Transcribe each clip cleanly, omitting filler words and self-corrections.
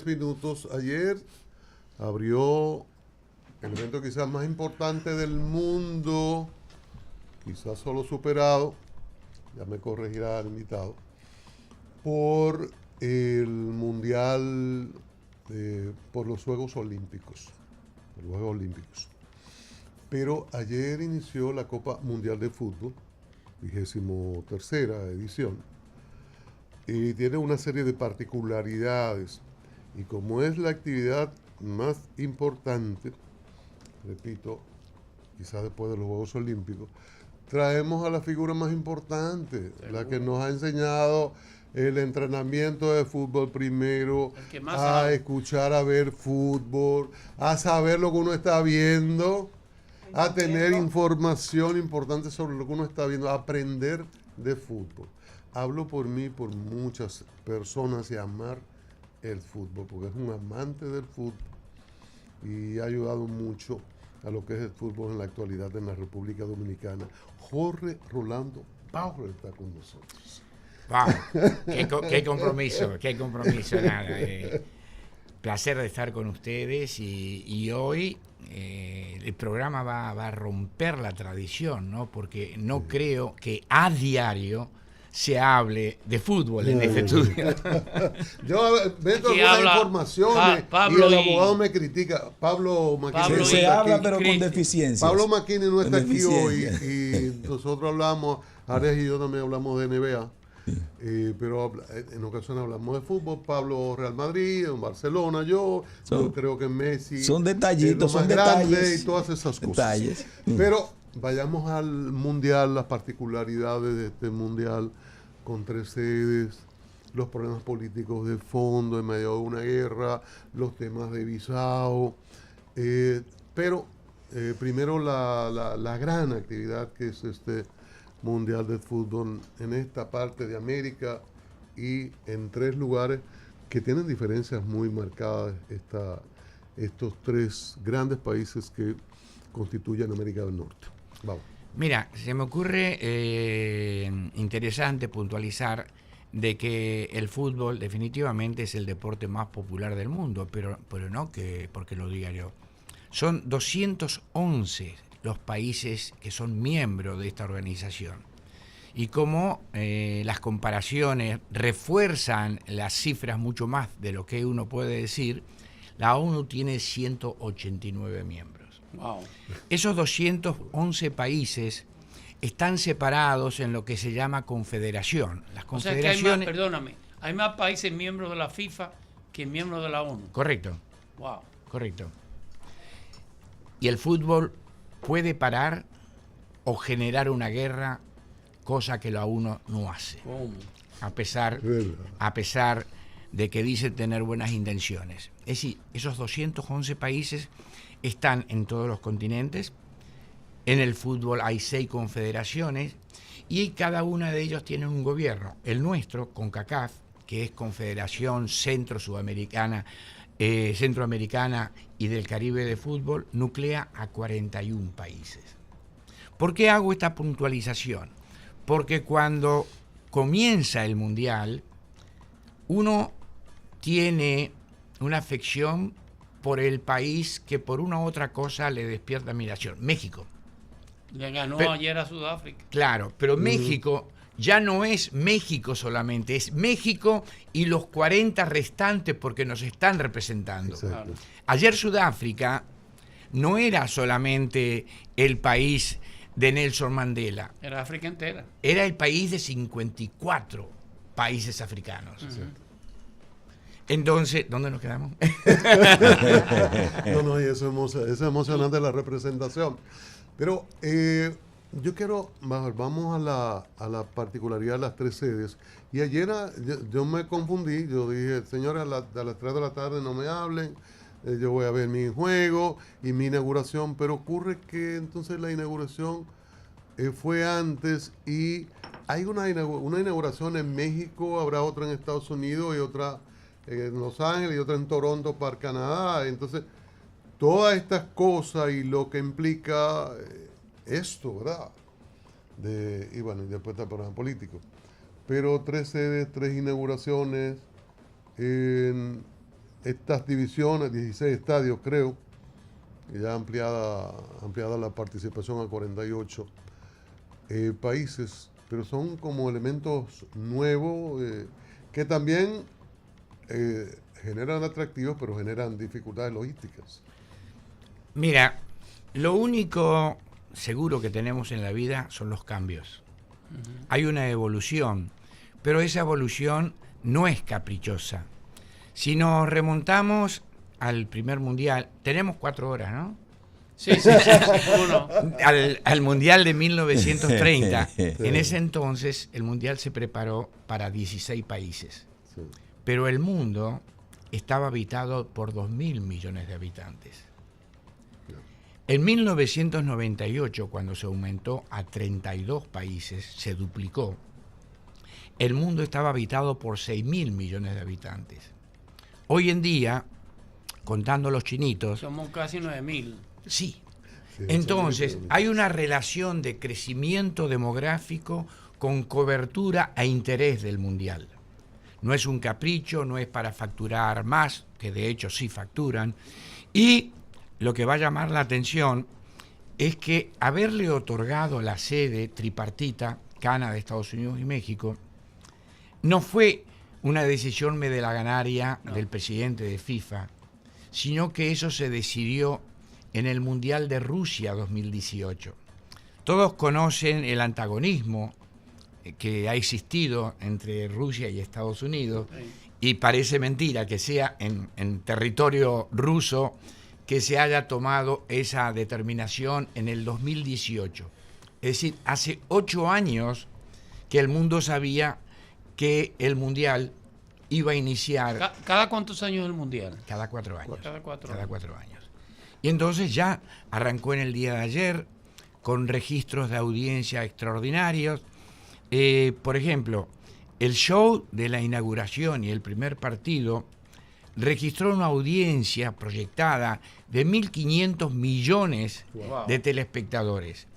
Minutos. Ayer abrió el evento quizás más importante del mundo, quizás solo superado, ya me corregirá el invitado, por el Mundial, por los Juegos Olímpicos. Los Juegos Olímpicos. Pero ayer inició la Copa Mundial de Fútbol, 23ª edición, y tiene una serie de particularidades. Y como es la actividad más importante, repito, quizás después de los Juegos Olímpicos, traemos a la figura más importante, la que nos ha enseñado el entrenamiento de fútbol primero, a escuchar, a ver fútbol, a saber lo que uno está viendo, a tener información importante sobre lo que uno está viendo, a aprender de fútbol. Hablo por mí, por muchas personas y amar el fútbol, porque es un amante del fútbol y ha ayudado mucho a lo que es el fútbol en la actualidad en la República Dominicana. Jorge Rolando Power está con nosotros. ¡Wow! ¡Qué compromiso! ¡Qué compromiso! Nada, placer de estar con ustedes y hoy el programa va a romper la tradición, ¿no? Porque no creo que a diario se hable de fútbol en este estudio. Yo meto algunas informaciones y el abogado me critica. Pablo Maquini se habla pero con deficiencias. Pablo Maquini no está aquí hoy y nosotros hablamos, Ares y yo también hablamos de NBA. Pero en ocasiones hablamos de fútbol. Pablo Real Madrid, en Barcelona, yo creo que Messi son detallitos, son detalles y todas esas cosas. Detalles. Pero vayamos al mundial, las particularidades de este mundial con 3 sedes, los problemas políticos de fondo en medio de una guerra, los temas de visado, pero primero la gran actividad que es este Mundial de Fútbol en esta parte de América y en 3 lugares que tienen diferencias muy marcadas estos 3 grandes países que constituyen América del Norte. Vamos. Mira, se me ocurre interesante puntualizar de que el fútbol definitivamente es el deporte más popular del mundo, pero no que porque lo diga yo. Son 211 los países que son miembros de esta organización. Y como las comparaciones refuerzan las cifras mucho más de lo que uno puede decir, la ONU tiene 189 miembros. Wow. Esos 211 países están separados en lo que se llama confederación. Las confederaciones... O sea que perdóname, hay más países miembros de la FIFA que miembros de la ONU. Correcto. Wow. Correcto. Y el fútbol puede parar o generar una guerra, cosa que la ONU no hace. ¿Cómo? A pesar de que dice tener buenas intenciones. Es decir, esos 211 países están en todos los continentes. En el fútbol hay 6 confederaciones y cada una de ellos tiene un gobierno. El nuestro, CONCACAF, que es Confederación Centroamericana y del Caribe de Fútbol, nuclea a 41 países. ¿Por qué hago esta puntualización? Porque cuando comienza el Mundial, uno tiene una afección por el país que por una u otra cosa le despierta admiración. México. Le ganó ayer a Sudáfrica. Claro, pero México ya no es México solamente, es México y los 40 restantes porque nos están representando. Exacto. Ayer Sudáfrica no era solamente el país de Nelson Mandela. Era África entera. Era el país de 54 países africanos. Entonces, ¿dónde nos quedamos? No, y eso es emocionante la representación. Pero yo quiero, vamos a la particularidad de las 3 sedes. Y ayer yo me confundí, yo dije, señores, a las 3 de la tarde no me hablen, yo voy a ver mi juego y mi inauguración, pero ocurre que entonces la inauguración fue antes y hay una inauguración en México, habrá otra en Estados Unidos y otra en Los Ángeles y otra en Toronto para Canadá. Entonces, todas estas cosas y lo que implica esto, ¿verdad? Y bueno, y después está el programa político. Pero 3 sedes, 3 inauguraciones. estas divisiones, 16 estadios creo, y ya ampliada la participación a 48 países, pero son como elementos nuevos que también generan atractivos, pero generan dificultades logísticas. Mira, lo único seguro que tenemos en la vida son los cambios. Hay una evolución, pero esa evolución no es caprichosa. Si nos remontamos al primer mundial, tenemos 4 horas, ¿no? Sí, uno. Al mundial de 1930, en ese entonces el mundial se preparó para 16 países, Sí. pero el mundo estaba habitado por 2.000 millones de habitantes. En 1998, cuando se aumentó a 32 países, se duplicó, el mundo estaba habitado por 6.000 millones de habitantes. Hoy en día, contando los chinitos, Somos casi 9.000. sí. Sí, Entonces, sí, sí. hay una relación de crecimiento demográfico con cobertura e interés del mundial. No es un capricho, no es para facturar más, que de hecho sí facturan. Y lo que va a llamar la atención es que haberle otorgado la sede tripartita, Canadá, Estados Unidos y México, no fue una decisión medalaganaria del presidente de FIFA, sino que eso se decidió en el Mundial de Rusia 2018. Todos conocen el antagonismo que ha existido entre Rusia y Estados Unidos, y parece mentira que sea en territorio ruso que se haya tomado esa determinación en el 2018. Es decir, hace 8 años que el mundo sabía que el Mundial iba a iniciar ¿Cada cuántos años el mundial? cada 4 años. Cada cuatro Cada años. 4 años. Y entonces ya arrancó en el día de ayer con registros de audiencia extraordinarios. Por ejemplo, el show de la inauguración y el primer partido registró una audiencia proyectada de 1.500 millones Wow. de telespectadores.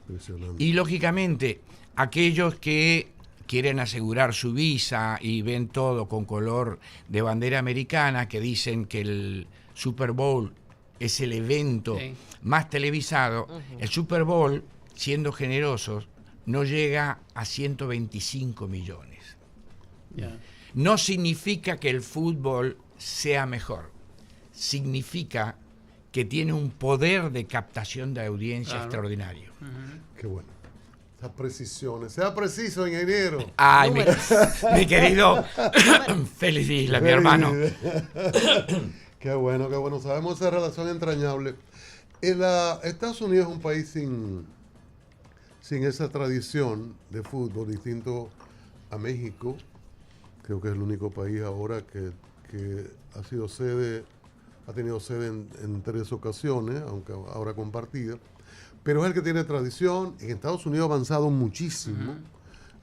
Impresionante. Y lógicamente, aquellos que quieren asegurar su visa y ven todo con color de bandera americana, que dicen que el Super Bowl es el evento Sí. más televisado, el Super Bowl, siendo generosos, no llega a 125 millones. Ya. No significa que el fútbol sea mejor, significa que tiene un poder de captación de audiencia Claro. extraordinario. Qué bueno. Esas precisiones. Sea preciso, ingeniero. Ay, Números. mi querido Félix Isla, mi hermano. Qué bueno, qué bueno. Sabemos esa relación entrañable. Estados Unidos es un país sin esa tradición de fútbol, distinto a México. Creo que es el único país ahora que ha tenido sede en 3 ocasiones, aunque ahora compartida. Pero es el que tiene tradición. En Estados Unidos ha avanzado muchísimo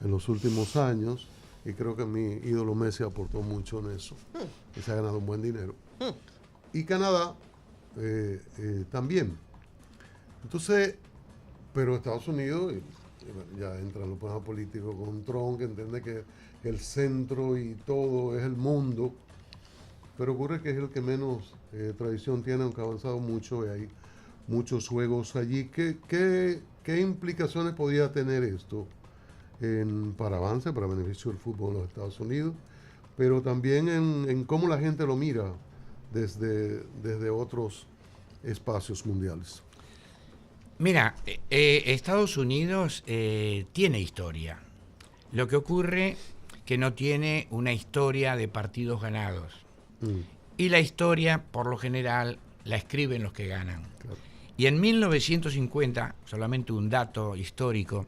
en los últimos años, y creo que mi ídolo Messi aportó mucho en eso, y se ha ganado un buen dinero. Y Canadá también. Entonces, pero Estados Unidos, y bueno, ya entra en los problemas políticos con Trump, que entiende que el centro y todo es el mundo, pero ocurre que es el que menos tradición tiene, aunque ha avanzado mucho, y hay muchos juegos allí. ¿Qué implicaciones podría tener esto para avance, para beneficio del fútbol en los Estados Unidos, pero también en cómo la gente lo mira desde otros espacios mundiales? Mira, Estados Unidos tiene historia. Lo que ocurre que no tiene una historia de partidos ganados. Y la historia, por lo general, la escriben los que ganan. Claro. Y en 1950, solamente un dato histórico,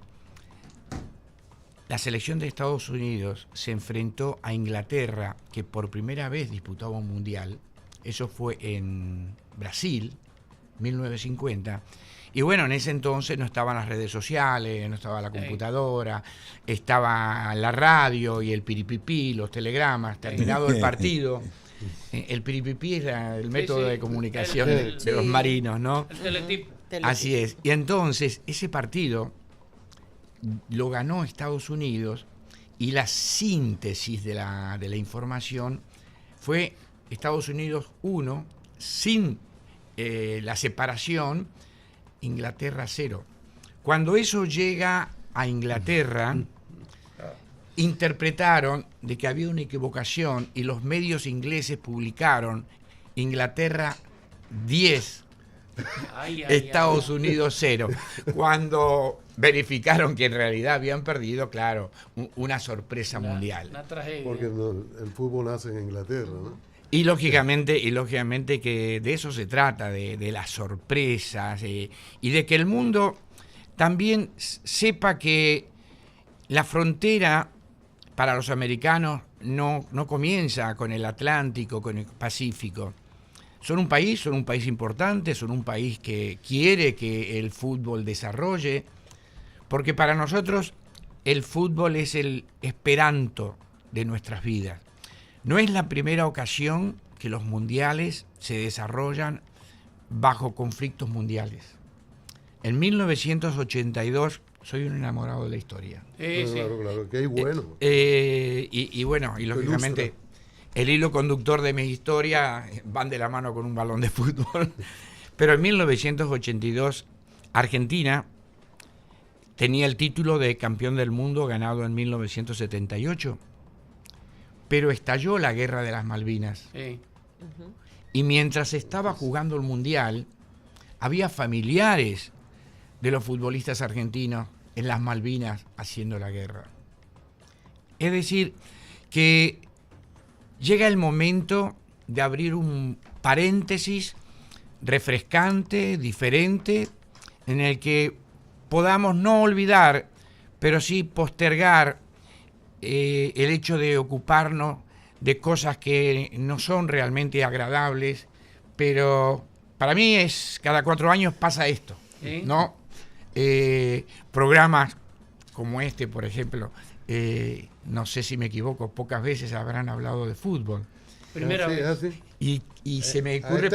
la selección de Estados Unidos se enfrentó a Inglaterra, que por primera vez disputaba un mundial. Eso fue en Brasil, 1950. Y bueno, en ese entonces no estaban las redes sociales, no estaba la computadora, estaba la radio y el piripipí, los telegramas. Terminado el partido, el piripipí es el método de comunicación de los Sí. marinos, ¿no? El teletipo. Así es. Y entonces ese partido lo ganó Estados Unidos, y la síntesis de la información fue Estados Unidos 1, sin la separación, Inglaterra 0. Cuando eso llega a Inglaterra, interpretaron de que había una equivocación y los medios ingleses publicaron Inglaterra 10, Estados Unidos 0. Cuando verificaron que en realidad habían perdido, claro, una sorpresa mundial. Una tragedia. Porque el fútbol nace en Inglaterra, ¿no? Y lógicamente que de eso se trata, de las sorpresas, y de que el mundo también sepa que la frontera para los americanos no comienza con el Atlántico, con el Pacífico. Son un país importante, son un país que quiere que el fútbol desarrolle, porque para nosotros el fútbol es el esperanto de nuestras vidas. No es la primera ocasión que los mundiales se desarrollan bajo conflictos mundiales. En 1982, soy un enamorado de la historia. Claro, que es bueno. Y lógicamente el hilo conductor de mi historia van de la mano con un balón de fútbol. Pero en 1982, Argentina tenía el título de campeón del mundo ganado en 1978. Pero estalló la guerra de las Malvinas. Sí. Y mientras estaba jugando el mundial, había familiares de los futbolistas argentinos en las Malvinas haciendo la guerra. Es decir, que llega el momento de abrir un paréntesis refrescante, diferente, en el que podamos no olvidar, pero sí postergar el hecho de ocuparnos de cosas que no son realmente agradables, pero para mí cada 4 años pasa esto, ¿no? Programas como este, por ejemplo, no sé si me equivoco, pocas veces habrán hablado de fútbol. Primera vez. Y se me ocurre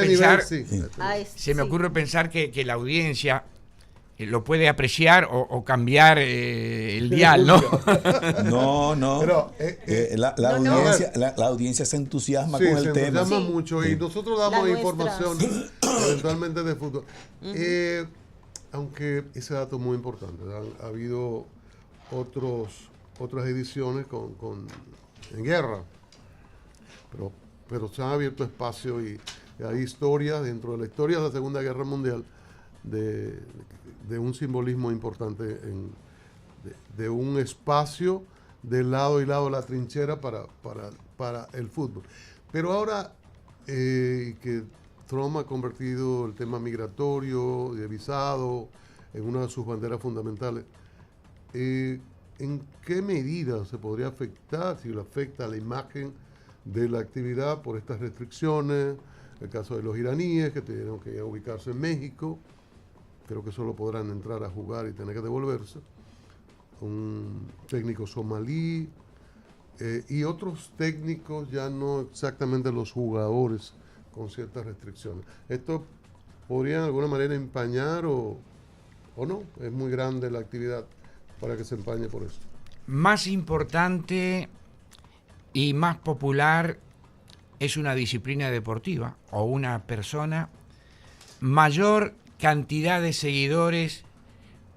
pensar que la audiencia lo puede apreciar o cambiar el dial, ¿no? No. Pero, la audiencia se entusiasma con el tema. Se entusiasma mucho y nosotros damos información eventualmente de fútbol. Aunque ese dato es muy importante. Ha habido otras ediciones en guerra, pero se han abierto espacios y hay historias dentro de la historia de la Segunda Guerra Mundial de un simbolismo importante de un espacio de lado y lado de la trinchera para el fútbol. Pero ahora que Trump ha convertido el tema migratorio, de visado, en una de sus banderas fundamentales, ¿en qué medida se podría afectar, si lo afecta, la imagen de la actividad por estas restricciones? El caso de los iraníes que tuvieron que ubicarse en México, creo que solo podrán entrar a jugar y tener que devolverse. Un técnico somalí y otros técnicos, ya no exactamente los jugadores, con ciertas restricciones. ¿Esto podría de alguna manera empañar o no? Es muy grande la actividad para que se empañe por eso. Más importante y más popular es una disciplina deportiva o una persona, mayor cantidad de seguidores,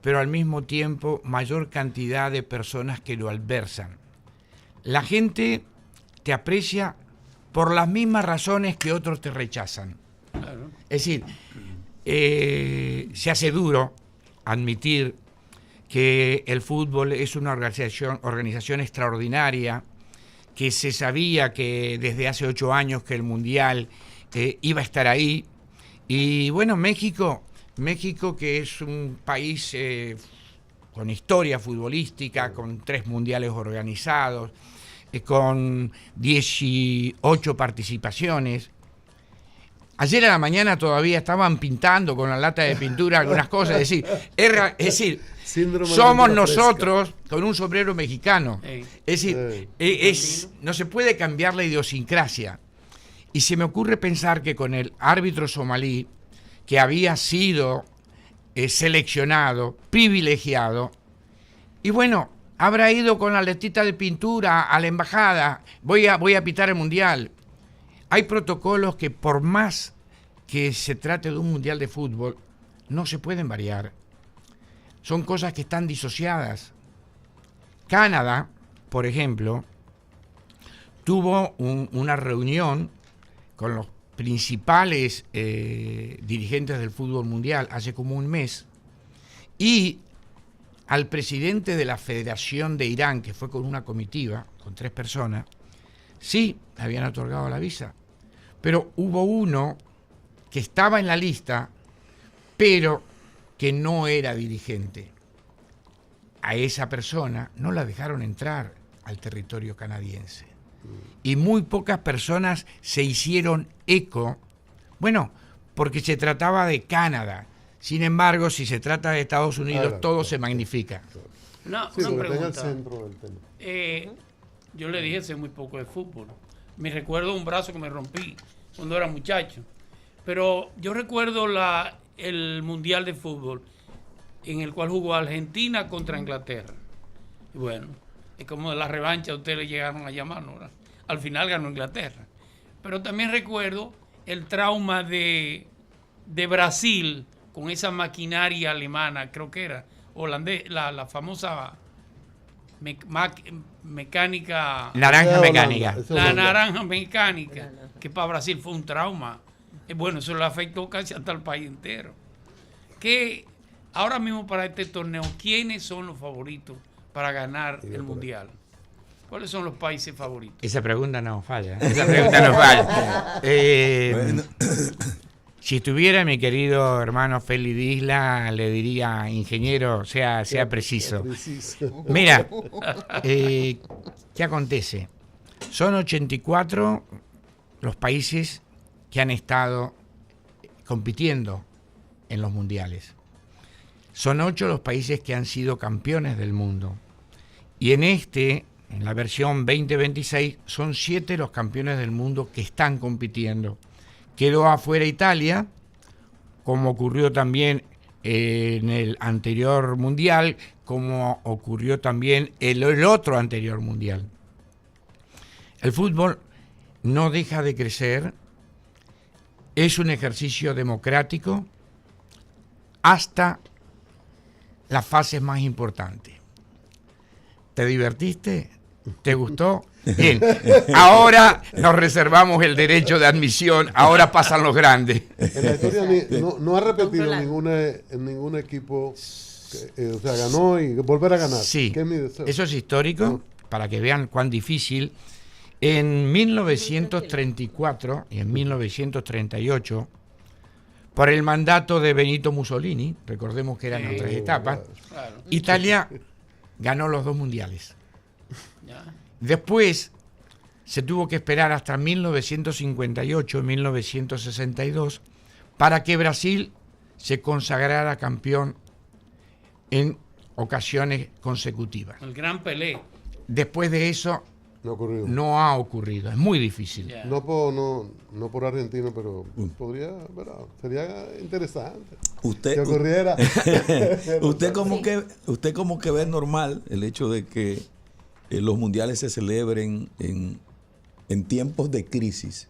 pero al mismo tiempo mayor cantidad de personas que lo adversan. La gente te aprecia por las mismas razones que otros te rechazan. Claro. Es decir, se hace duro admitir que el fútbol es una organización extraordinaria, que se sabía que desde hace 8 años que el Mundial iba a estar ahí. Y bueno, México que es un país con historia futbolística, con 3 mundiales organizados, con 18 participaciones. Ayer a la mañana todavía estaban pintando con la lata de pintura algunas cosas. Es decir, somos nosotros con un sombrero mexicano. Es decir, no se puede cambiar la idiosincrasia. Y se me ocurre pensar que con el árbitro somalí, que había sido seleccionado, privilegiado, y bueno, habrá ido con la letita de pintura a la embajada, voy a pitar el mundial. hay protocolos que por más que se trate de un mundial de fútbol, no se pueden variar. Son cosas que están disociadas. Canadá, por ejemplo, tuvo una reunión con los principales dirigentes del fútbol mundial hace como un mes, y al presidente de la Federación de Irán, que fue con una comitiva, con 3 personas, sí, habían otorgado la visa, pero hubo uno que estaba en la lista, pero que no era dirigente. A esa persona no la dejaron entrar al territorio canadiense. Y muy pocas personas se hicieron eco, bueno, porque se trataba de Canadá. Sin embargo, si se trata de Estados Unidos, todo se magnifica. Una pregunta. Yo le dije sé muy poco de fútbol. Me recuerdo un brazo que me rompí cuando era muchacho. Pero yo recuerdo el Mundial de Fútbol en el cual jugó Argentina contra Inglaterra. Y bueno, es como de la revancha ustedes le llegaron a llamar, ¿no? Al final ganó Inglaterra. Pero también recuerdo el trauma de Brasil con esa maquinaria alemana, creo que era holandés, la famosa mecánica. Naranja mecánica. La naranja mecánica, que para Brasil fue un trauma. Bueno, eso le afectó casi hasta el país entero. Que ahora mismo para este torneo, ¿quiénes son los favoritos para ganar el mundial? ¿Cuáles son los países favoritos? Esa pregunta no falla. Esa pregunta no falla. Si estuviera mi querido hermano Félix Isla, le diría, ingeniero, sea preciso. Mira, ¿qué acontece? Son 84 los países que han estado compitiendo en los mundiales. Son 8 los países que han sido campeones del mundo. Y en la versión 2026, son 7 los campeones del mundo que están compitiendo. Quedó afuera Italia, como ocurrió también en el anterior mundial, como ocurrió también en el otro anterior mundial. El fútbol no deja de crecer, es un ejercicio democrático hasta las fases más importantes. ¿Te divertiste? ¿Te gustó? Bien, ahora nos reservamos el derecho de admisión, ahora pasan los grandes. En la historia no ha repetido ningún equipo, o sea, ganó y volver a ganar. Sí, eso es histórico, para que vean cuán difícil. En 1934 y en 1938, por el mandato de Benito Mussolini, recordemos que eran 3 etapas, Italia ganó los 2 mundiales. Después se tuvo que esperar hasta 1958, 1962, para que Brasil se consagrara campeón en ocasiones consecutivas. El gran Pelé. Después de eso no ha ocurrido. Es muy difícil. Yeah. No por Argentina, pero sería interesante. Usted ocurriera. usted como que ve normal el hecho de que los mundiales se celebren en tiempos de crisis,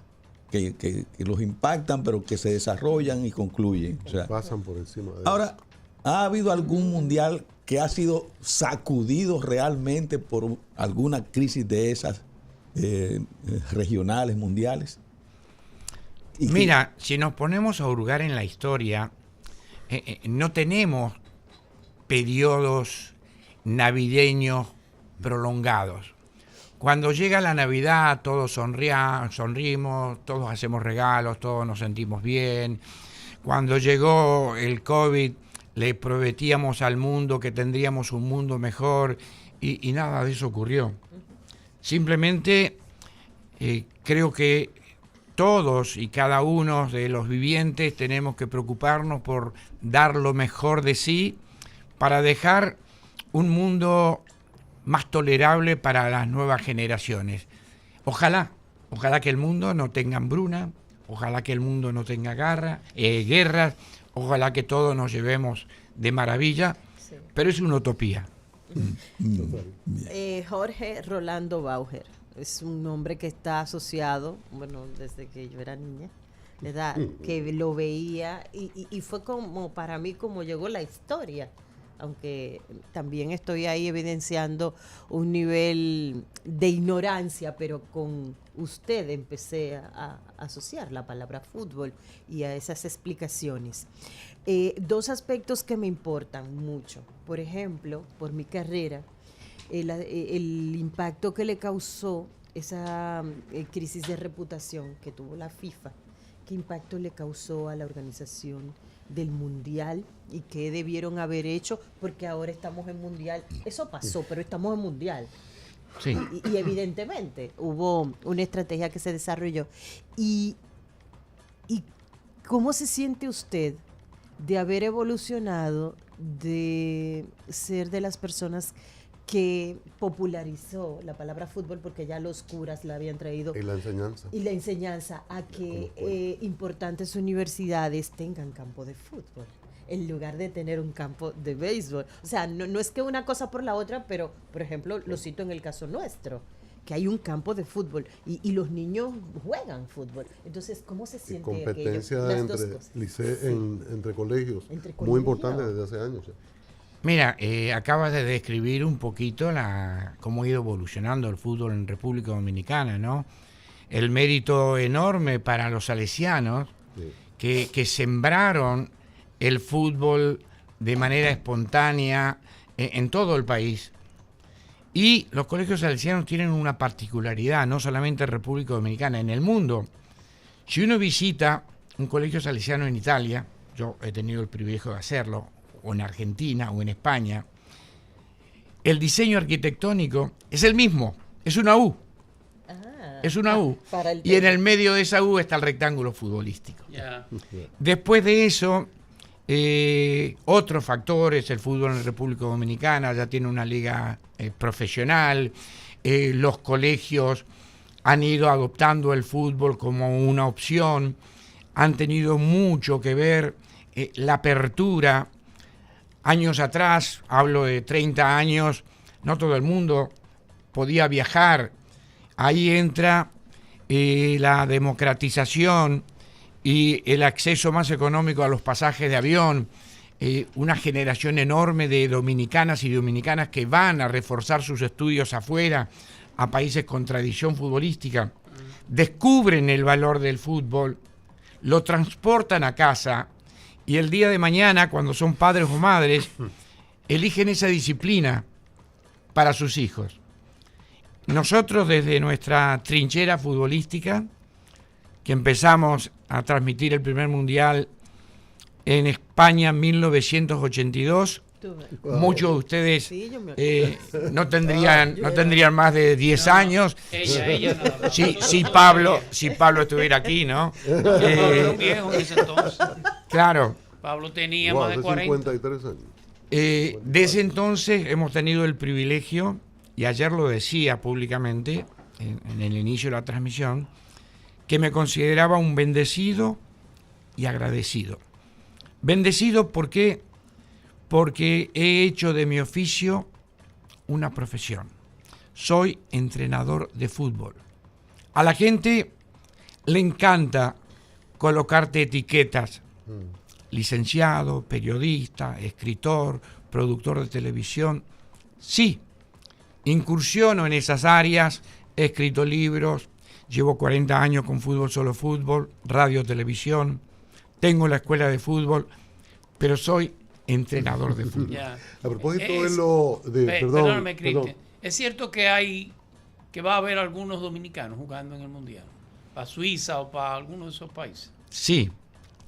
que los impactan, pero que se desarrollan y concluyen. O sea, pasan por encima de ahora, ¿ha habido algún mundial que ha sido sacudido realmente por alguna crisis de esas regionales, mundiales? Mira, si nos ponemos a hurgar en la historia, no tenemos periodos navideños prolongados. Cuando llega la Navidad, todos sonrimos, todos hacemos regalos, todos nos sentimos bien. Cuando llegó el COVID, le prometíamos al mundo que tendríamos un mundo mejor y nada de eso ocurrió. Simplemente creo que todos y cada uno de los vivientes tenemos que preocuparnos por dar lo mejor de sí para dejar un mundo más tolerable para las nuevas generaciones. Ojalá que el mundo no tenga hambruna, ojalá que el mundo no tenga guerras, ojalá que todos nos llevemos de maravilla, pero es una utopía. Jorge Rolando Bauer, es un nombre que está asociado, bueno, desde que yo era niña, ¿verdad? Que lo veía y fue como para mí como llegó la historia, aunque también estoy ahí evidenciando un nivel de ignorancia, pero con usted empecé a asociar la palabra fútbol y a esas explicaciones. Dos aspectos que me importan mucho. Por ejemplo, por mi carrera, el impacto que le causó esa crisis de reputación que tuvo la FIFA, qué impacto le causó a la organización del Mundial y qué debieron haber hecho, porque ahora estamos en Mundial. Eso pasó, pero estamos en Mundial. Sí. Y evidentemente hubo una estrategia que se desarrolló. ¿Y cómo se siente usted de haber evolucionado, de ser de las personas que popularizó la palabra fútbol, porque ya los curas la habían traído, Y la enseñanza. y la enseñanza a que importantes universidades tengan campo de fútbol en lugar de tener un campo de béisbol? O sea, no es que una cosa por la otra, pero por ejemplo lo cito en el caso nuestro, que hay un campo de fútbol y los niños juegan fútbol. Entonces, ¿cómo se Y siente competencia aquello? Las dos entre, cosas. sí. entre colegios, Entre muy colegios. importante desde hace años. Mira, acabas de describir un poquito cómo ha ido evolucionando el fútbol en República Dominicana, ¿no? El mérito enorme para los salesianos Sí. que sembraron el fútbol de manera espontánea en todo el país. Y los colegios salesianos tienen una particularidad, no solamente en República Dominicana, en el mundo. Si uno visita un colegio salesiano en Italia, yo he tenido el privilegio de hacerlo, o en Argentina o en España, el diseño arquitectónico es el mismo, es una U. Es una U. Y en el medio de esa U está el rectángulo futbolístico. Ya. Después de eso, otros factores, el fútbol en República Dominicana ya tiene una liga profesional, los colegios han ido adoptando el fútbol como una opción, han tenido mucho que ver la apertura. Años atrás, hablo de 30 años, no todo el mundo podía viajar. Ahí entra la democratización y el acceso más económico a los pasajes de avión, una generación enorme de dominicanas y dominicanas que van a reforzar sus estudios afuera, a países con tradición futbolística, descubren el valor del fútbol, lo transportan a casa y el día de mañana, cuando son padres o madres, eligen esa disciplina para sus hijos. Nosotros, desde nuestra trinchera futbolística, que empezamos a transmitir el primer mundial en España en 1982, muchos de ustedes Sí, yo me- no tendrían más de 10 años. Ella no. Si Pablo estuviera aquí, ¿no? Pablo era un viejo en ese entonces. Claro. Pablo tenía Wow, más de hace 40. 53 años. Desde entonces hemos tenido el privilegio, y ayer lo decía públicamente en el inicio de la transmisión, que me consideraba un bendecido y agradecido. Bendecido porque he hecho de mi oficio una profesión. Soy entrenador de fútbol. A la gente le encanta colocarte etiquetas. Licenciado, periodista, escritor, productor de televisión. Sí, incursiono en esas áreas, he escrito libros, llevo 40 años con Fútbol Solo Fútbol, radio, televisión, tengo la escuela de fútbol, pero soy entrenador de fútbol. Ya. A propósito Es- de lo de... Perdóname, Cristian. Es cierto que va a haber algunos dominicanos jugando en el Mundial. Para Suiza o para alguno de esos países. Sí,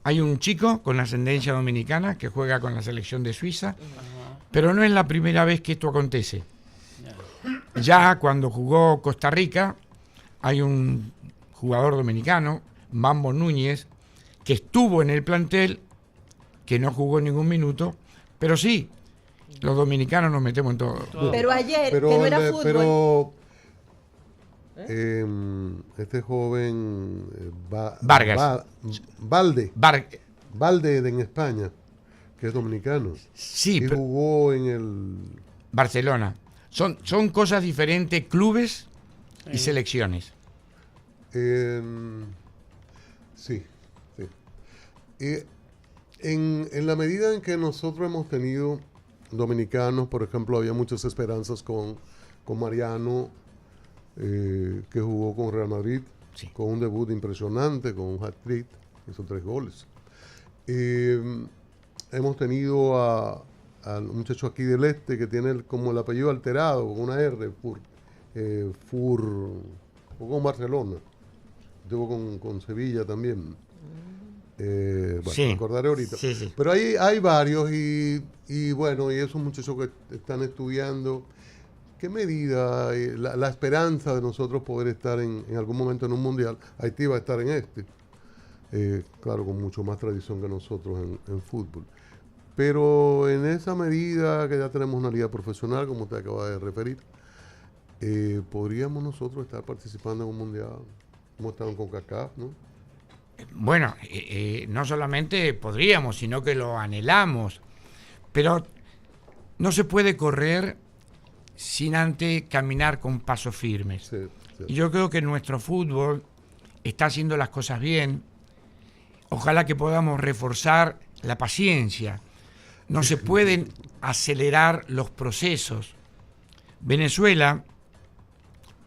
hay un chico con ascendencia dominicana que juega con la selección de Suiza, Ajá. pero no es la primera vez que esto acontece. Ya. Ya cuando jugó Costa Rica, hay un jugador dominicano, Mambo Núñez, que estuvo en el plantel, que no jugó ningún minuto, pero sí, los dominicanos nos metemos en todo. Pero ayer, Pero, que no era fútbol. pero este joven Vargas. Valde en España, que es dominicano, Sí, y pero jugó en el... Barcelona. Son cosas diferentes, clubes y selecciones. Sí, sí. En la medida en que nosotros hemos tenido dominicanos, por ejemplo, había muchas esperanzas con Mariano, que jugó con Real Madrid, Sí. con un debut impresionante, con un hat-trick, hizo 3 goles. Hemos tenido al muchacho aquí del este que tiene como el apellido alterado, con una R, jugó con Barcelona, estuvo con Sevilla también. Bueno, Sí. me acordaré ahorita. Sí, sí. Pero hay varios y bueno, y esos muchachos que están estudiando, ¿qué medida la esperanza de nosotros poder estar en algún momento en un mundial? Haití va a estar en este, claro, con mucho más tradición que nosotros en fútbol. Pero en esa medida que ya tenemos una liga profesional, como usted acaba de referir, podríamos nosotros estar participando en un mundial, como estaban con CONCACAF, ¿no? Bueno, no solamente podríamos, sino que lo anhelamos, pero no se puede correr sin antes caminar con pasos firmes. Sí, sí. Y yo creo que nuestro fútbol está haciendo las cosas bien. Ojalá que podamos reforzar la paciencia. No se pueden acelerar los procesos. Venezuela,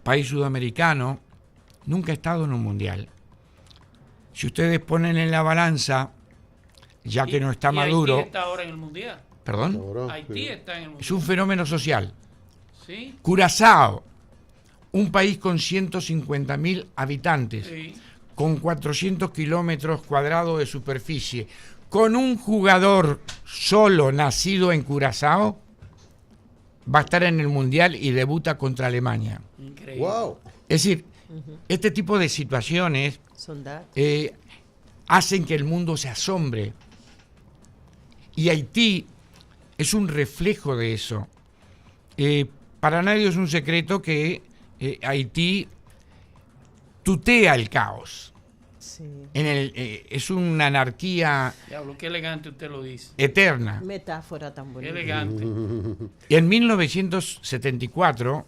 país sudamericano, nunca ha estado en un mundial. Si ustedes ponen en la balanza, ya que no está y Maduro, Haití está ahora en el Mundial. perdón, Ahora, Haití sí. está en el Mundial. es un fenómeno social. Sí, Curazao, un país con 150.000 habitantes, sí. con 400 kilómetros cuadrados de superficie, con un jugador solo nacido en Curazao, va a estar en el Mundial y debuta contra Alemania. Increíble. ¡Wow! Es decir, este tipo de situaciones Son datos. hacen que el mundo se asombre. Y Haití es un reflejo de eso. Para nadie es un secreto que Haití tutea el caos. Sí. Es una anarquía Diablo, qué elegante usted lo dice. eterna. Metáfora tan Qué bonita. elegante. Y en 1974,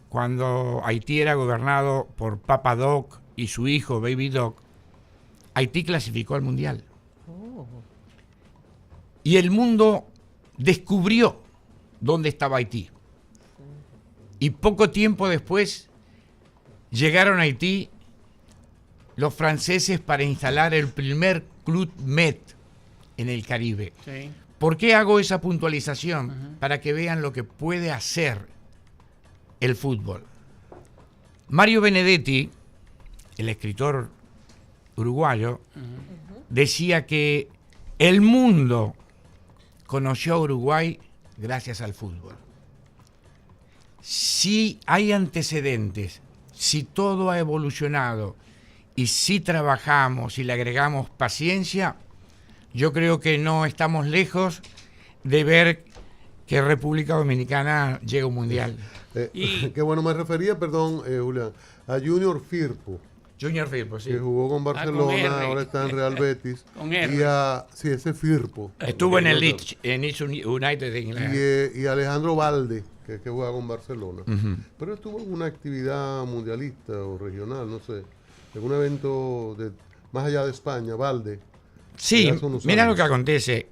cuando Haití era gobernado por Papa Doc y su hijo Baby Doc, Haití clasificó al Mundial. Oh, Y el mundo descubrió dónde estaba Haití. Y poco tiempo después llegaron a Haití los franceses para instalar el primer Club Med en el Caribe. Sí. ¿Por qué hago esa puntualización? Para que vean lo que puede hacer el fútbol. Mario Benedetti, el escritor uruguayo, decía que el mundo conoció a Uruguay gracias al fútbol. Si hay antecedentes, si todo ha evolucionado y si trabajamos y le agregamos paciencia, yo creo que no estamos lejos de ver que República Dominicana llega a un mundial. Y- Qué bueno, me refería, perdón, Julián, a Junior Firpo, Junior Firpo, sí. que jugó con Barcelona, R. ahora está en Real Betis. Con R. Y sí, ese Firpo. Estuvo en el Leeds United de Inglaterra. Y Alejandro Valde, que juega con Barcelona. Ujú. Pero estuvo en una actividad mundialista o regional, no sé, en un evento más allá de España, Valde. Sí, hace unos mira años. lo que acontece.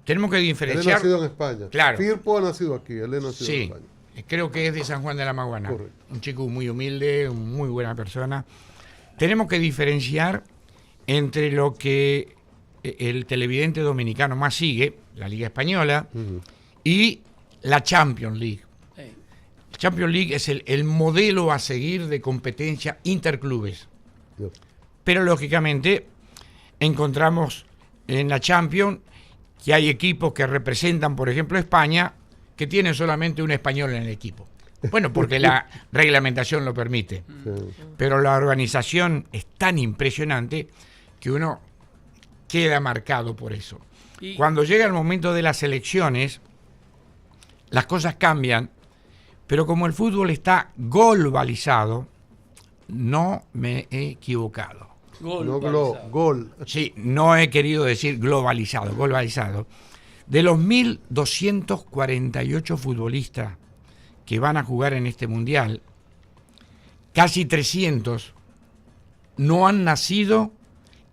Tenemos que Él es diferenciar. nacido en España. Claro. Firpo ha nacido aquí, él es nacido en Sí, España. creo que es de San Juan de la Maguana. Correcto. Un chico muy humilde, muy buena persona. Tenemos que diferenciar entre lo que el televidente dominicano más sigue, la Liga Española, Ujú. y la Champions League. Sí. La Champions League es el modelo a seguir de competencia interclubes. Ya. Pero lógicamente encontramos en la Champions que hay equipos que representan, por ejemplo, España, que tienen solamente un español en el equipo. Bueno, porque la reglamentación lo permite. Sí. Pero la organización es tan impresionante que uno queda marcado por eso. Y- Cuando llega el momento de las elecciones, las cosas cambian, pero como el fútbol está globalizado, no me he equivocado. Gol. No, Barça. gol. Sí, no he querido decir globalizado, globalizado. De los 1.248 futbolistas que van a jugar en este mundial, casi 300 no han nacido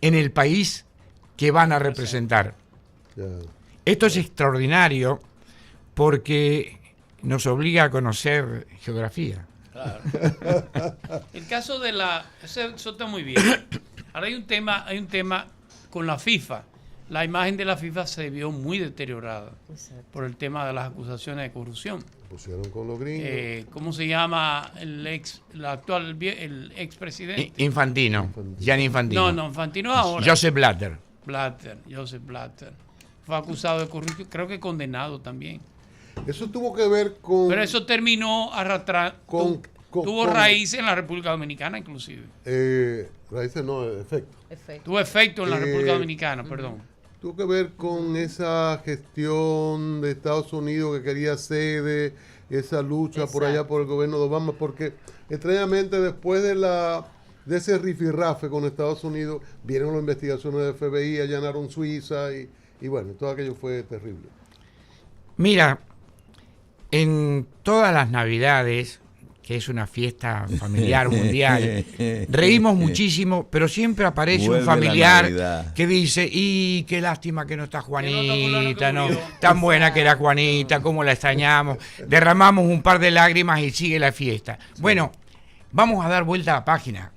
en el país que van a representar. Ya. Esto es extraordinario porque nos obliga a conocer geografía. Claro. El caso de eso está muy bien. Ahora hay un tema con la FIFA. La imagen de la FIFA se vio muy deteriorada Exacto. por el tema de las acusaciones de corrupción. Pusieron con los gringos. ¿Cómo se llama el expresidente? Infantino, Gianni Infantino. No, Infantino ahora. Joseph Blatter. Joseph Blatter. Fue acusado de corrupción, creo que condenado también. Eso tuvo que ver con... Pero eso terminó arrastrando. Tuvo raíces en la República Dominicana, inclusive. Raíces no, efecto. Tuvo efecto en la República Dominicana, perdón. Tuvo que ver con esa gestión de Estados Unidos que quería sede, esa lucha por allá por el gobierno de Obama, porque extrañamente después de ese rifirrafe con Estados Unidos, vieron las investigaciones de FBI, allanaron Suiza y bueno, todo aquello fue terrible. Mira, en todas las Navidades, que es una fiesta familiar mundial, reímos muchísimo, pero siempre aparece Vuelve un la familiar Navidad. que dice, y qué lástima que no está Juanita, que no, murió". tan buena que era Juanita, cómo la extrañamos, derramamos un par de lágrimas y sigue la fiesta. Bueno, vamos a dar vuelta a la página.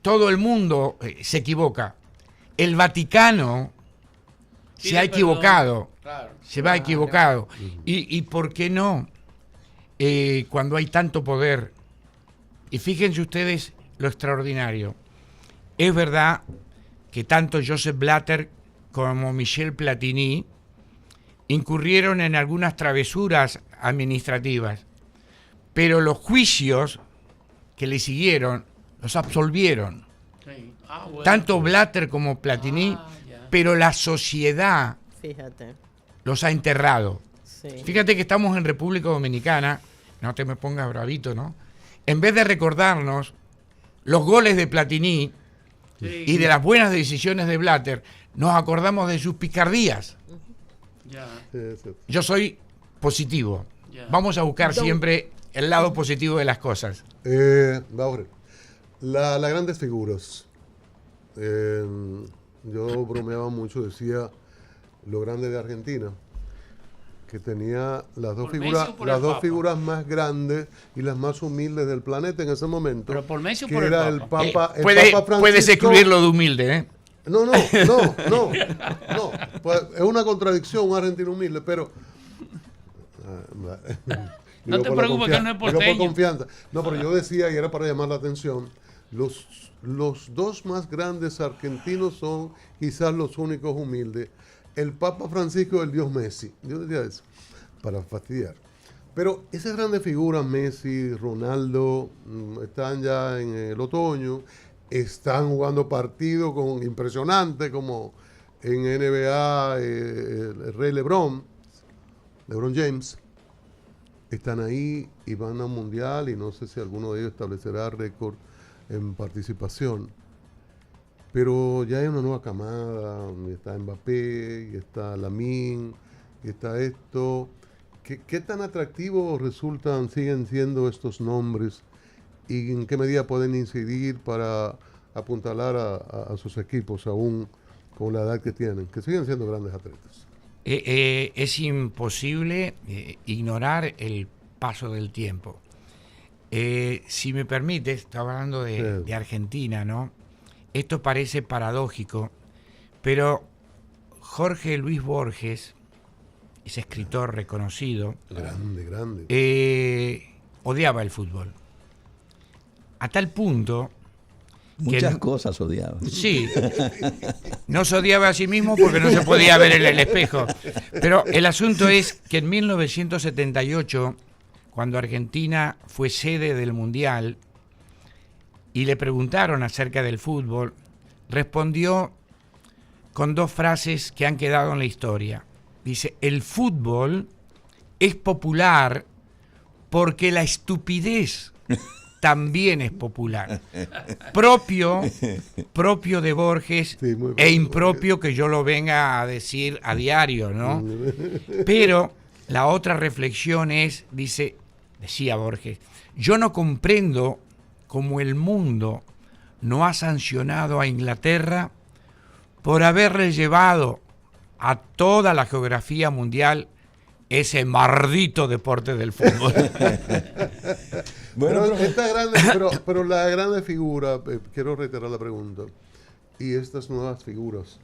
Todo el mundo se equivoca. El Vaticano se ha equivocado. Claro. Se va equivocado. ¿Y por qué no? Cuando hay tanto poder. Y fíjense ustedes lo extraordinario. Es verdad que tanto Joseph Blatter como Michel Platini incurrieron en algunas travesuras administrativas, pero los juicios que le siguieron los absolvieron. Sí. Bueno. Tanto Blatter como Platini, Ya. pero la sociedad Fíjate. los ha enterrado. Sí. Fíjate que estamos en República Dominicana, no te me pongas bravito, ¿no? En vez de recordarnos los goles de Platini Sí. y de las buenas decisiones de Blatter, nos acordamos de sus picardías. Ya. Yo soy positivo. Ya. Vamos a buscar siempre el lado positivo de las cosas. Baure, las grandes figuras. Yo bromeaba mucho, decía lo grande de Argentina, que tenía las dos ¿Por Messi figuras, o por las el dos Papa? figuras más grandes y las más humildes del planeta en ese momento. ¿Pero por Messi o que por el era Papa? el Papa, el Puedes Papa Francisco. excluirlo de humilde, ¿eh? No. Pues, es una contradicción un argentino humilde, pero... No Digo te por la preocupes, que no es digo por porteño. confianza. No, pero yo decía, y era para llamar la atención, los dos más grandes argentinos son quizás los únicos humildes. El Papa Francisco y el Dios Messi. Yo decía eso, para fastidiar. Pero esas grandes figuras, Messi, Ronaldo, están ya en el otoño, están jugando partidos impresionantes como en NBA, el Rey LeBron James, están ahí y van a un mundial y no sé si alguno de ellos establecerá récord en participación. Pero ya hay una nueva camada, y está Mbappé, y está Lamine, y está esto. ¿Qué tan atractivos siguen siendo estos nombres y en qué medida pueden incidir para apuntalar a sus equipos aún con la edad que tienen, que siguen siendo grandes atletas? Es imposible ignorar el paso del tiempo. Si me permites, estaba hablando de Argentina, ¿no? Esto parece paradójico, pero Jorge Luis Borges, ese escritor reconocido, Grande. odiaba el fútbol. A tal punto... Muchas cosas odiaba. Sí, no se odiaba a sí mismo porque no se podía ver en el espejo. Pero el asunto es que en 1978, cuando Argentina fue sede del Mundial y le preguntaron acerca del fútbol, respondió con dos frases que han quedado en la historia. Dice, el fútbol es popular porque la estupidez también es popular. Propio de Borges, Sí, muy e bueno, impropio que yo lo venga a decir a diario, ¿no? Pero la otra reflexión es, decía Borges, yo no comprendo como el mundo no ha sancionado a Inglaterra por haberle llevado a toda la geografía mundial ese maldito deporte del fútbol. Bueno, pero la grande figura, quiero reiterar la pregunta, y estas nuevas figuras,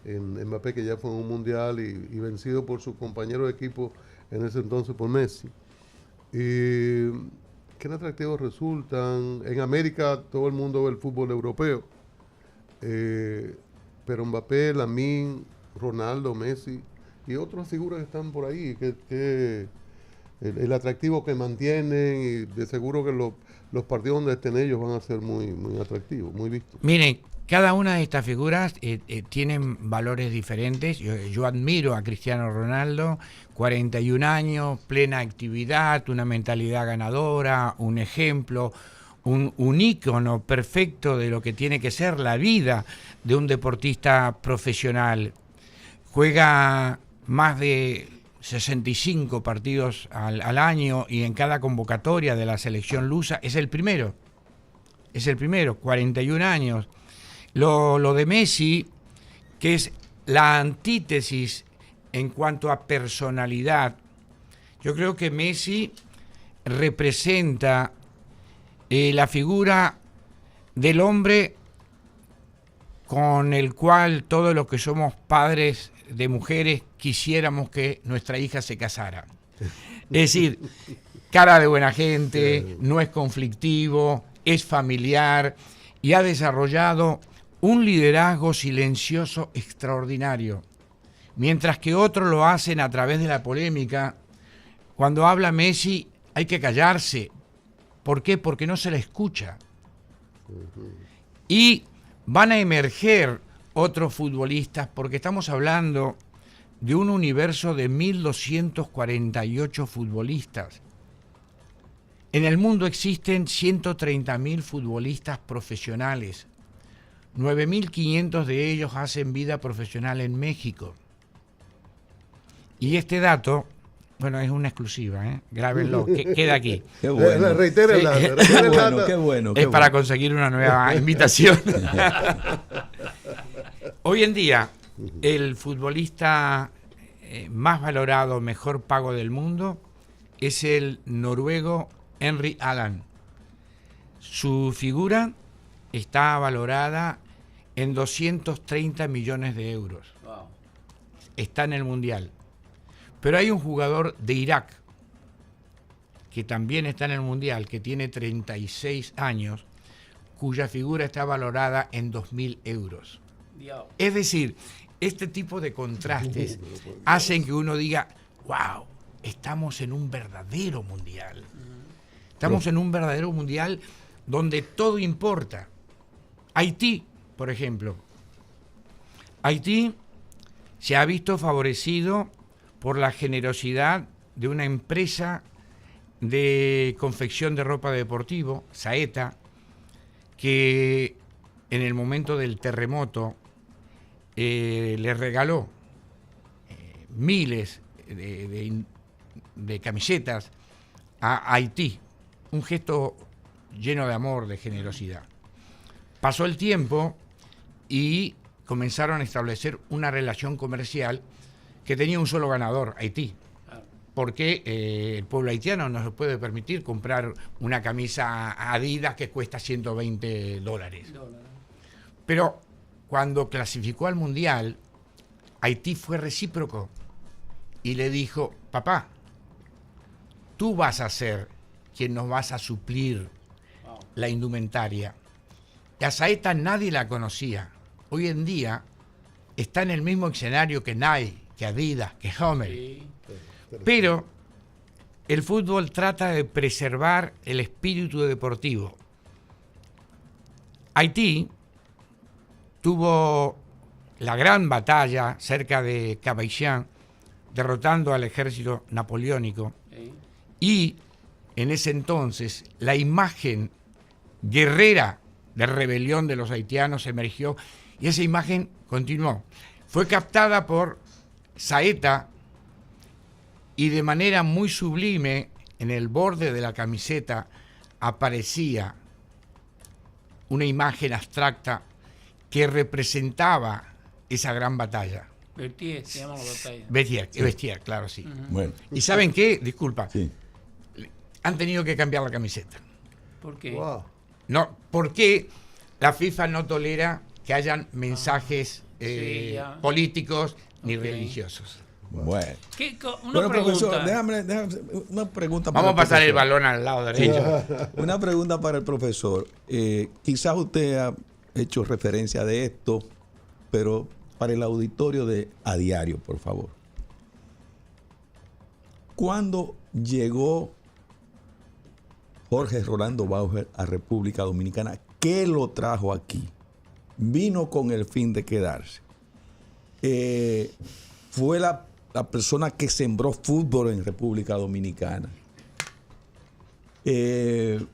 en Mbappé, que ya fue en un mundial y vencido por su compañero de equipo en ese entonces, por Messi, ¿qué atractivos resultan? En América todo el mundo ve el fútbol europeo, pero Mbappé, Lamine, Ronaldo, Messi y otras figuras que están por ahí, que el atractivo que mantienen, y de seguro que los partidos donde estén ellos van a ser muy, muy atractivos, muy vistos. Miren, cada una de estas figuras tienen valores diferentes. Yo admiro a Cristiano Ronaldo, 41 años, plena actividad, una mentalidad ganadora, un ejemplo, un ícono perfecto de lo que tiene que ser la vida de un deportista profesional. Juega más de 65 partidos al año y en cada convocatoria de la selección lusa es el primero, 41 años. Lo de Messi, que es la antítesis en cuanto a personalidad, yo creo que Messi representa la figura del hombre con el cual todos los que somos padres de mujeres quisiéramos que nuestra hija se casara. Es decir, cara de buena gente, no es conflictivo, es familiar y ha desarrollado un liderazgo silencioso extraordinario. Mientras que otros lo hacen a través de la polémica, cuando habla Messi hay que callarse. ¿Por qué? Porque no se le escucha. Y van a emerger otros futbolistas, porque estamos hablando de un universo de 1.248 futbolistas. En el mundo existen 130.000 futbolistas profesionales. 9.500 de ellos hacen vida profesional en México. Y este dato, bueno, es una exclusiva, grábenlo, queda aquí. Qué bueno. Reitérenla, Sí. Qué bueno. Es para conseguir una nueva invitación. Hoy en día, el futbolista más valorado, mejor pago del mundo, es el noruego Henry Haaland. Su figura está valorada en 230 millones de euros. Wow. Está en el Mundial. Pero hay un jugador de Irak que también está en el Mundial, que tiene 36 años, cuya figura está valorada en 2.000 euros. Diablo. Es decir, este tipo de contrastes hacen que uno diga, wow, estamos en un verdadero mundial. Estamos en un verdadero mundial donde todo importa. Haití, por ejemplo. Haití se ha visto favorecido por la generosidad de una empresa de confección de ropa deportivo, Saeta, que en el momento del terremoto le regaló miles de camisetas a Haití. Un gesto lleno de amor, de generosidad. Pasó el tiempo y comenzaron a establecer una relación comercial que tenía un solo ganador, Haití. Porque el pueblo haitiano no se puede permitir comprar una camisa Adidas que cuesta $120. Pero cuando clasificó al Mundial, Haití fue recíproco y le dijo, papá, tú vas a ser quien nos vas a suplir la indumentaria. Y a Saeta nadie la conocía. Hoy en día está en el mismo escenario que Nike, que Adidas, que Hummel. Sí. Pero el fútbol trata de preservar el espíritu deportivo. Haití tuvo la gran batalla cerca de Cabaixian, derrotando al ejército napoleónico, Sí. y en ese entonces la imagen guerrera de rebelión de los haitianos emergió, y esa imagen continuó. Fue captada por Saeta, y de manera muy sublime en el borde de la camiseta aparecía una imagen abstracta que representaba esa gran batalla. Berthier se llama la batalla. Berthier, claro, sí. Bueno, ¿Y saben qué? Disculpa. sí. Han tenido que cambiar la camiseta. ¿Por qué? Wow. No, porque la FIFA no tolera que hayan mensajes sí, ya. políticos ni Ok. religiosos. Bueno. Una Bueno, pregunta. profesor, déjame una pregunta para Vamos a el pasar el profesor. balón al lado derecho. Una pregunta para el profesor. Quizás usted ha hecho referencia de esto, pero para el auditorio de A Diario, por favor. ¿Cuándo llegó Jorge Rolando Bauer a República Dominicana? ¿Qué lo trajo aquí? ¿Vino con el fin de quedarse? ¿Fue la persona que sembró fútbol en República Dominicana? ¿En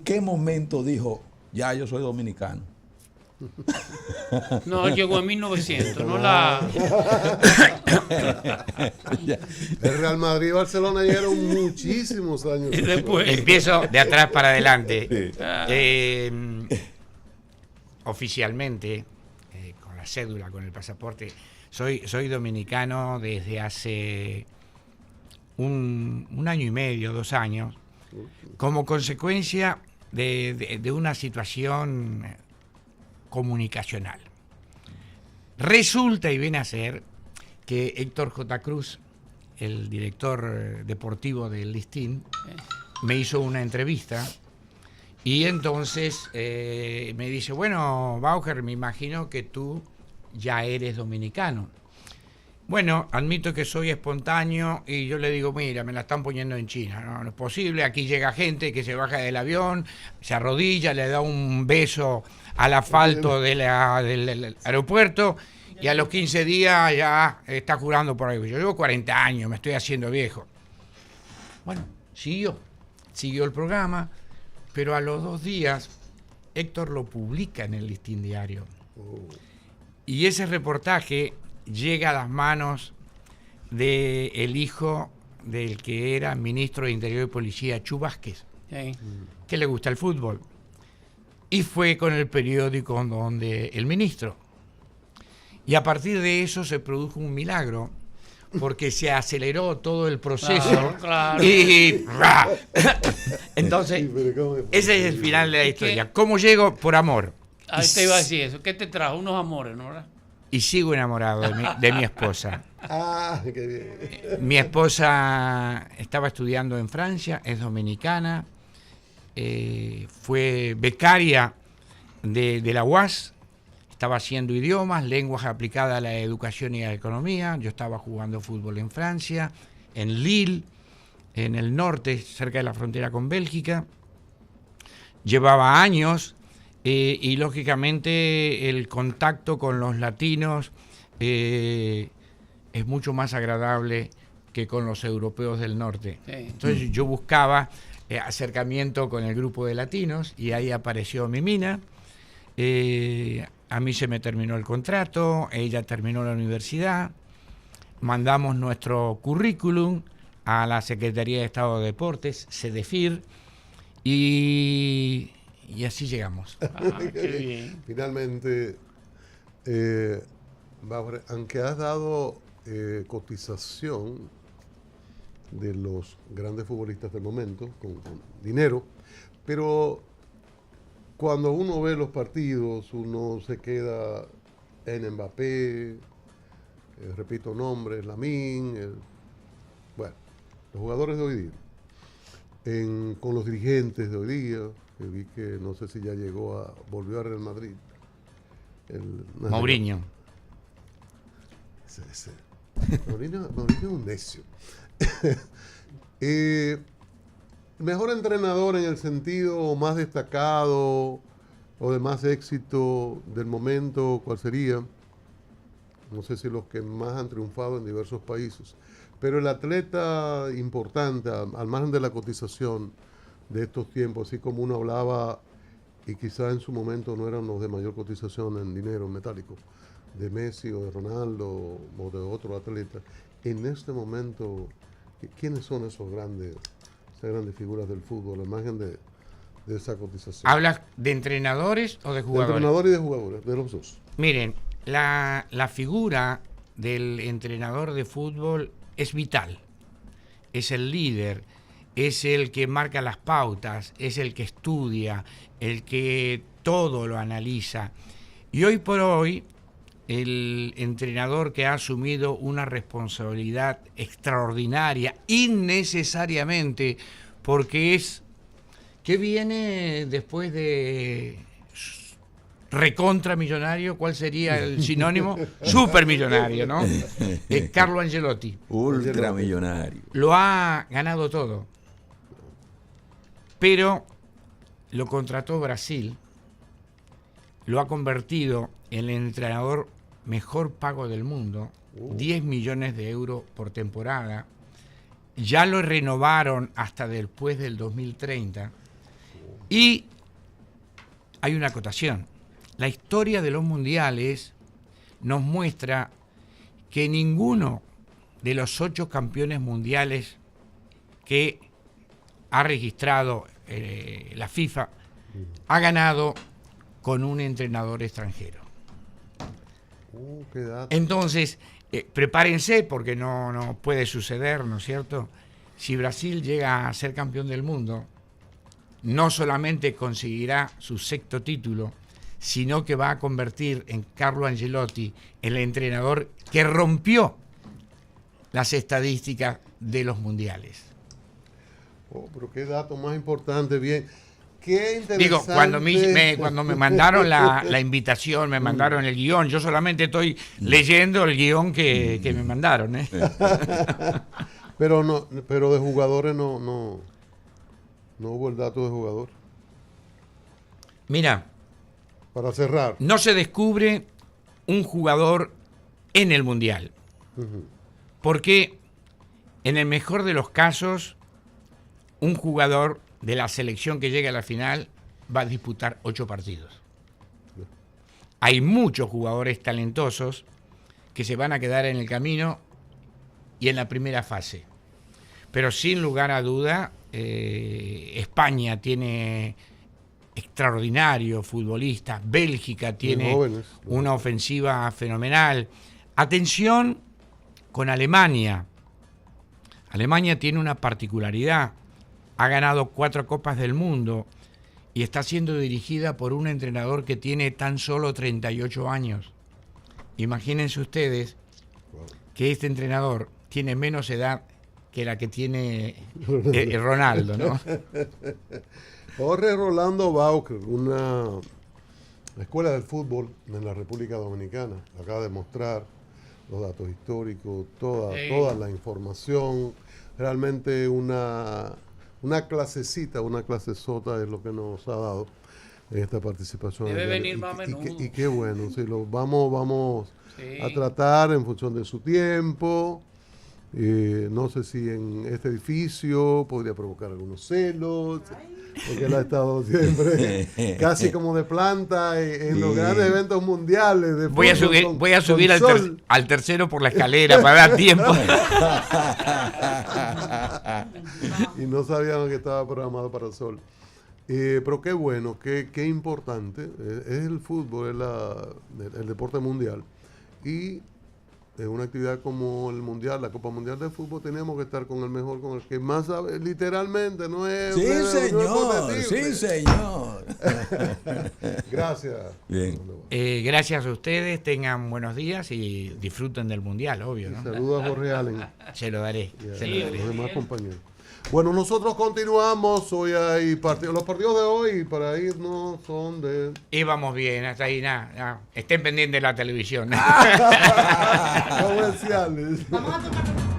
qué momento dijo, ya yo soy dominicano? No, llegó en 1900, no la... El Real Madrid y Barcelona llegaron muchísimos años Y después... Empiezo de atrás para adelante. Sí. Oficialmente, con la cédula, con el pasaporte, soy dominicano desde hace un año y medio, 2 años, como consecuencia de una situación comunicacional. Resulta y viene a ser que Héctor J. Cruz, el director deportivo del Listín, me hizo una entrevista y entonces me dice, bueno, Bauer, me imagino que tú ya eres dominicano. Bueno, admito que soy espontáneo y yo le digo, mira, me la están poniendo en China, no es posible, aquí llega gente que se baja del avión, se arrodilla, le da un beso al asfalto del aeropuerto y a los 15 días ya está jurando por ahí. Yo llevo 40 años, me estoy haciendo viejo. Bueno, siguió el programa, pero a los 2 días Héctor lo publica en el Listín Diario. Y ese reportaje llega a las manos del hijo del que era ministro de Interior y Policía, Chu Vázquez, Sí. que le gusta el fútbol. Y fue con el periódico donde el ministro. Y a partir de eso se produjo un milagro, porque se aceleró todo el proceso. Claro. Y entonces, Sí, pero ¿cómo es ese es el posible? final de la ¿Y historia. qué? ¿Cómo llego? Por amor. Ahí te iba a decir eso. ¿Qué te trajo? Unos amores, ¿no? ¿Verdad? Y sigo enamorado de mi esposa. Ah, qué bien. Mi esposa estaba estudiando en Francia, es dominicana, fue becaria de la UAS, estaba haciendo idiomas, lenguas aplicadas a la educación y a la economía. Yo estaba jugando fútbol en Francia, en Lille, en el norte, cerca de la frontera con Bélgica. Llevaba años y lógicamente el contacto con los latinos es mucho más agradable que con los europeos del norte. Sí. Entonces yo buscaba acercamiento con el grupo de latinos y ahí apareció mi mina. A mí se me terminó el contrato, ella terminó la universidad, mandamos nuestro currículum a la Secretaría de Estado de Deportes, SEDEFIR, y así llegamos. Ah, qué bien. Finalmente, Bauer, aunque has dado cotización de los grandes futbolistas del momento, con dinero, pero cuando uno ve los partidos, uno se queda en Mbappé, repito nombres, Lamine, bueno, los jugadores de hoy día, con los dirigentes de hoy día, que vi que no sé si ya volvió a Real Madrid. Mourinho. Mourinho es un necio. Mejor entrenador en el sentido más destacado o de más éxito del momento, ¿cuál sería? No sé si los que más han triunfado en diversos países. Pero el atleta importante, al margen de la cotización de estos tiempos, así como uno hablaba, y quizá en su momento no eran los de mayor cotización en dinero metálico, de Messi o de Ronaldo o de otro atleta, en este momento, ¿quiénes son esas grandes figuras del fútbol? Al margen de esa cotización. ¿Hablas de entrenadores o de De jugadores? entrenador y de jugadores, de los dos. Miren, la figura del entrenador de fútbol es vital. Es el líder, es el que marca las pautas, es el que estudia, el que todo lo analiza. Y hoy por hoy, el entrenador que ha asumido una responsabilidad extraordinaria, innecesariamente, porque es que viene después de recontramillonario, ¿cuál sería el sinónimo? Supermillonario, ¿no? Carlo Ancelotti. Ultramillonario. Lo ha ganado todo. Pero lo contrató Brasil, lo ha convertido en el entrenador mejor pago del mundo, 10 millones de euros por temporada. Ya lo renovaron hasta después del 2030. Y hay una acotación. La historia de los mundiales nos muestra que ninguno de los 8 campeones mundiales que ha registrado la FIFA ha ganado con un entrenador extranjero. Qué dato. Entonces, prepárense porque no puede suceder, ¿no es cierto? Si Brasil llega a ser campeón del mundo, no solamente conseguirá su 6º título, sino que va a convertir en Carlo Ancelotti el entrenador que rompió las estadísticas de los mundiales. Pero qué dato más importante, bien. Qué interesante. Digo, cuando me mandaron la invitación, me mandaron el guión, yo solamente estoy leyendo el guión que me mandaron. Pero de jugadores no hubo el dato de jugador. Mira, Para cerrar. no se descubre un jugador en el Mundial, porque en el mejor de los casos, un jugador de la selección que llega a la final va a disputar 8 partidos. Hay muchos jugadores talentosos que se van a quedar en el camino y en la primera fase. Pero sin lugar a duda, España tiene extraordinarios futbolistas, Bélgica tiene jóvenes. una ofensiva fenomenal. Atención con Alemania. Alemania tiene una particularidad. Ha ganado 4 Copas del Mundo y está siendo dirigida por un entrenador que tiene tan solo 38 años. Imagínense ustedes que este entrenador tiene menos edad que la que tiene Ronaldo, ¿no? Jorge Rolando Bauker, una escuela de fútbol en la República Dominicana, acaba de mostrar los datos históricos, toda la información, realmente una clasecita, una clasesota es lo que nos ha dado esta participación. Debe venir más a menudo. Y qué bueno, sí, lo vamos a tratar en función de su tiempo. No sé si en este edificio podría provocar algunos celos, porque él ha estado siempre casi como de planta en los grandes eventos mundiales. De Voy a subir al tercero por la escalera para dar tiempo. Y no sabíamos que estaba programado para el sol. Pero qué bueno, qué importante. Es el fútbol, es el deporte mundial. Y en una actividad como el mundial, la Copa Mundial de Fútbol, teníamos que estar con el mejor, con el que más sabe, literalmente, no es... Sí, no es sí, señor. Gracias. Bien. Gracias a ustedes, tengan buenos días y disfruten del mundial, obvio, ¿no? Saludos a Jorge Allen Se lo daré. y a Se lo daré. los demás compañeros. Bueno, nosotros continuamos. Hoy hay partidos. Los partidos de hoy, para irnos, son de... Íbamos bien, hasta ahí nada. Estén pendientes de la televisión. comerciales. Vamos a tocar.